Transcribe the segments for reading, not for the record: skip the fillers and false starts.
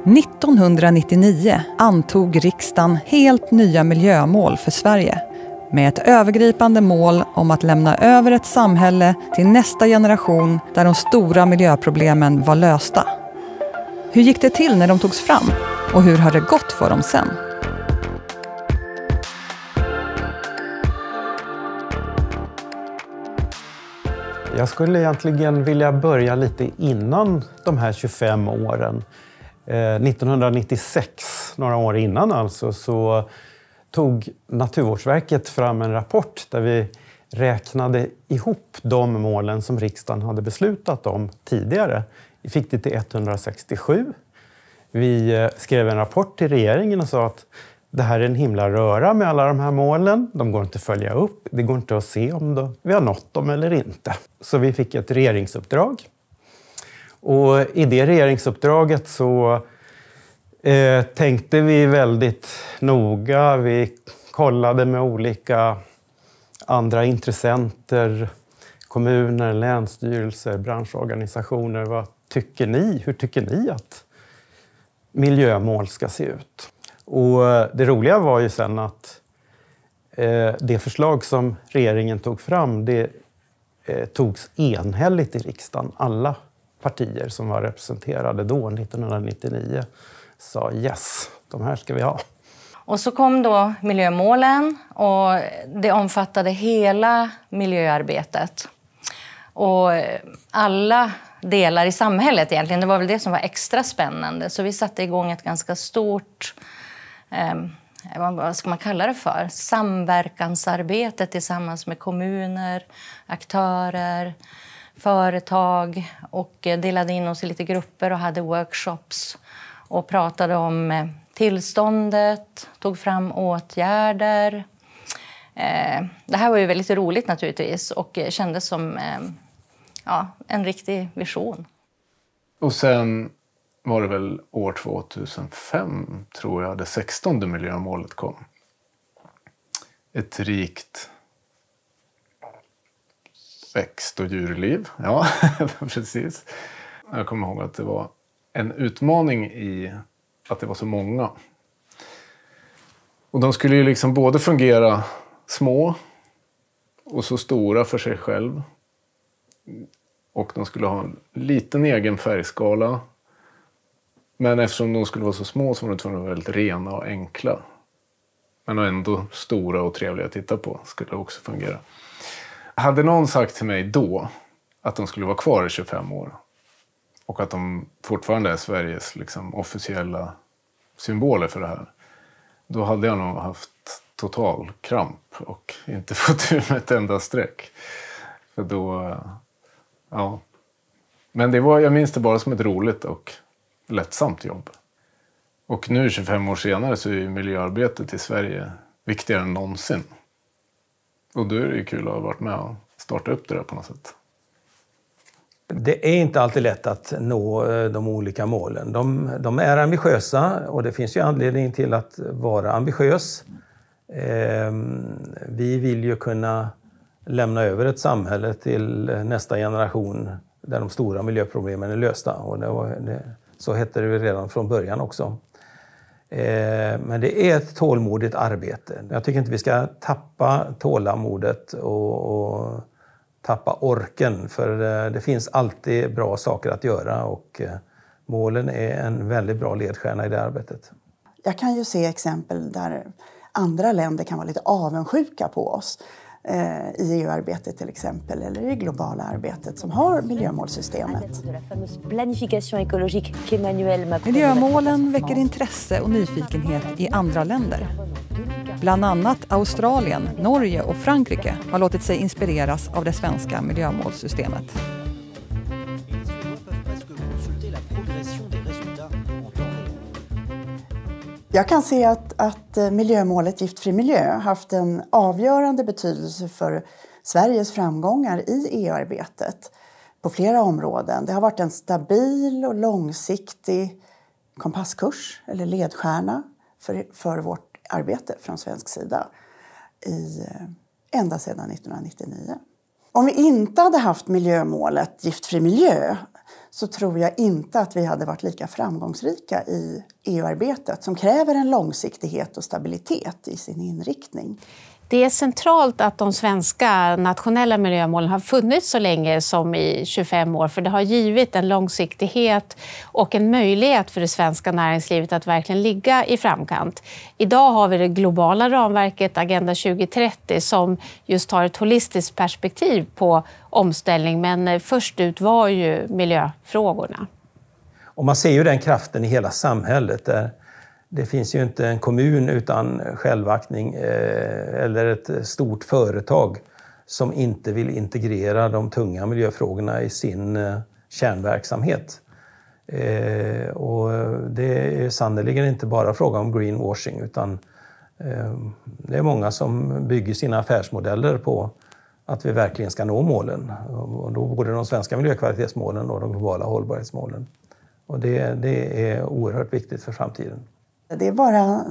1999 antog riksdagen helt nya miljömål för Sverige med ett övergripande mål om att lämna över ett samhälle till nästa generation där de stora miljöproblemen var lösta. Hur gick det till när de togs fram och hur har det gått för dem sen? Jag skulle egentligen vilja börja lite innan de här 25 åren. 1996, några år innan alltså, så tog Naturvårdsverket fram en rapport där vi räknade ihop de målen som riksdagen hade beslutat om tidigare. Vi fick det till 167. Vi skrev en rapport till regeringen och sa att det här är en himla röra med alla de här målen. De går inte att följa upp. Det går inte att se om vi har nått dem eller inte. Så vi fick ett regeringsuppdrag. Och i det regeringsuppdraget så tänkte vi väldigt noga. Vi kollade med olika andra intressenter, kommuner, länsstyrelser, branschorganisationer. Vad tycker ni? Hur tycker ni att miljömål ska se ut? Och det roliga var ju sen att det förslag som regeringen tog fram, det togs enhälligt i riksdagen. Alla partier som var representerade då, 1999, sa yes, de här ska vi ha. Och så kom då miljömålen och det omfattade hela miljöarbetet. Och alla delar i samhället egentligen, det var väl det som var extra spännande. Så vi satte igång ett ganska stort, vad ska man kalla det för? Samverkansarbete tillsammans med kommuner, aktörer, företag och delade in oss i lite grupper och hade workshops och pratade om tillståndet, tog fram åtgärder. Det här var ju väldigt roligt naturligtvis och kändes som en riktig vision. Och sen var det väl år 2005 tror jag det 16:e miljömålet kom. Ett rikt växt- och djurliv. Ja, precis. Jag kommer ihåg att det var en utmaning i att det var så många. Och de skulle ju liksom både fungera små och så stora för sig själv. Och de skulle ha en liten egen färgskala. Men eftersom de skulle vara så små så var de tvungna att vara väldigt rena och enkla. Men ändå stora och trevliga att titta på skulle också fungera. Hade någon sagt till mig då att de skulle vara kvar i 25 år och att de fortfarande är Sveriges liksom officiella symboler för det här, då hade jag nog haft total kramp och inte fått ur med ett enda streck. För då, ja. Men jag minns det bara som ett roligt och lättsamt jobb. Och nu 25 år senare så är ju miljöarbetet i Sverige viktigare än någonsin. Och då är det ju kul att ha varit med och starta upp det där på något sätt. Det är inte alltid lätt att nå de olika målen. De är ambitiösa och det finns ju anledning till att vara ambitiös. Vi vill ju kunna lämna över ett samhälle till nästa generation där de stora miljöproblemen är lösta. Och så hette det redan från början också. Men det är ett tålmodigt arbete. Jag tycker inte vi ska tappa tålamodet och tappa orken. För det finns alltid bra saker att göra och målen är en väldigt bra ledstjärna i det arbetet. Jag kan ju se exempel där andra länder kan vara lite avundsjuka på oss. I EU-arbetet till exempel, eller i globala arbetet som har miljömålssystemet. Miljömålen väcker intresse och nyfikenhet i andra länder. Bland annat Australien, Norge och Frankrike har låtit sig inspireras av det svenska miljömålssystemet. Jag kan se att miljömålet Giftfri miljö haft en avgörande betydelse för Sveriges framgångar i EU-arbetet på flera områden. Det har varit en stabil och långsiktig kompasskurs eller ledstjärna för vårt arbete från svensk sida ända sedan 1999. Om vi inte hade haft miljömålet Giftfri miljö så tror jag inte att vi hade varit lika framgångsrika i EU-arbetet som kräver en långsiktighet och stabilitet i sin inriktning. Det är centralt att de svenska nationella miljömålen har funnits så länge som i 25 år, för det har givit en långsiktighet och en möjlighet för det svenska näringslivet att verkligen ligga i framkant. Idag har vi det globala ramverket Agenda 2030 som just har ett holistiskt perspektiv på omställning, men först ut var ju miljöfrågorna. Och man ser ju den kraften i hela samhället där. Det finns ju inte en kommun utan självaktning eller ett stort företag som inte vill integrera de tunga miljöfrågorna i sin kärnverksamhet. Och det är sannolikt inte bara fråga om greenwashing, utan det är många som bygger sina affärsmodeller på att vi verkligen ska nå målen. Och då både de svenska miljökvalitetsmålen och de globala hållbarhetsmålen. Och det är oerhört viktigt för framtiden. Det är bara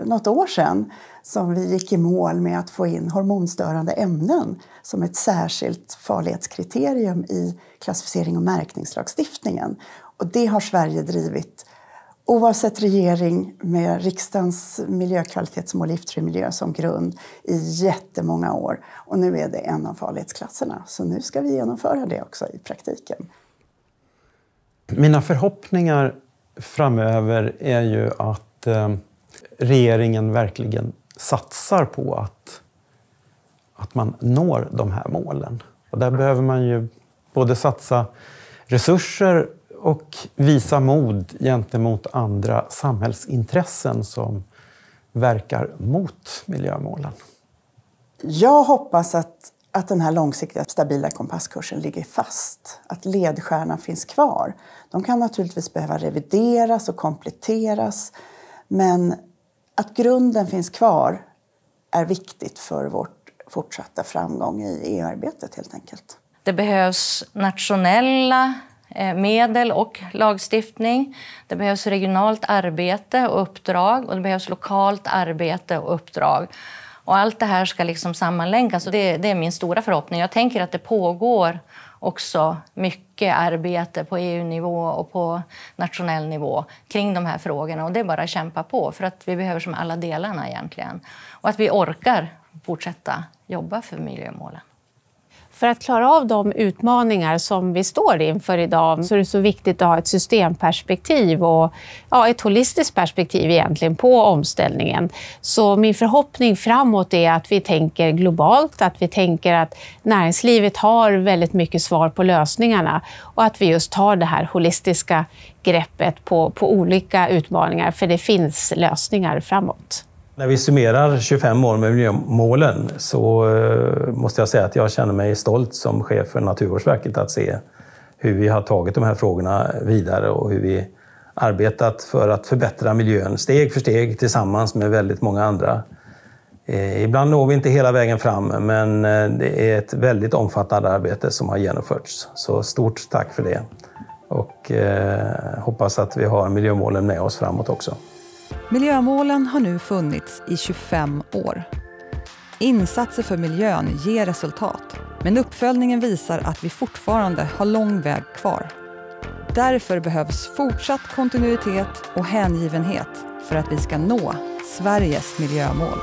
något år sedan som vi gick i mål med att få in hormonstörande ämnen som ett särskilt farlighetskriterium i klassificering- och märkningslagstiftningen. Och det har Sverige drivit oavsett regering med riksdagens miljökvalitetsmål giftfri miljö som grund i jättemånga år. Och nu är det en av farlighetsklasserna. Så nu ska vi genomföra det också i praktiken. Mina förhoppningar framöver är ju att regeringen verkligen satsar på att man når de här målen. Och där behöver man ju både satsa resurser och visa mod gentemot andra samhällsintressen som verkar mot miljömålen. Jag hoppas att den här långsiktiga stabila kompasskursen ligger fast. Att ledstjärnan finns kvar. De kan naturligtvis behöva revideras och kompletteras. Men att grunden finns kvar är viktigt för vårt fortsatta framgång i EU-arbetet helt enkelt. Det behövs nationella medel och lagstiftning. Det behövs regionalt arbete och uppdrag. Och det behövs lokalt arbete och uppdrag. Och allt det här ska liksom sammanlänkas och det är min stora förhoppning. Jag tänker att det pågår också mycket arbete på EU-nivå och på nationell nivå kring de här frågorna. Och det är bara att kämpa på för att vi behöver som alla delarna egentligen. Och att vi orkar fortsätta jobba för miljömålen. För att klara av de utmaningar som vi står inför idag så är det så viktigt att ha ett systemperspektiv och ett holistiskt perspektiv egentligen på omställningen. Så min förhoppning framåt är att vi tänker globalt, att vi tänker att näringslivet har väldigt mycket svar på lösningarna och att vi just tar det här holistiska greppet på olika utmaningar, för det finns lösningar framåt. När vi summerar 25 år med miljömålen så måste jag säga att jag känner mig stolt som chef för Naturvårdsverket att se hur vi har tagit de här frågorna vidare och hur vi arbetat för att förbättra miljön steg för steg tillsammans med väldigt många andra. Ibland når vi inte hela vägen fram, men det är ett väldigt omfattande arbete som har genomförts. Så stort tack för det och hoppas att vi har miljömålen med oss framåt också. Miljömålen har nu funnits i 25 år. Insatser för miljön ger resultat, men uppföljningen visar att vi fortfarande har lång väg kvar. Därför behövs fortsatt kontinuitet och hängivenhet för att vi ska nå Sveriges miljömål.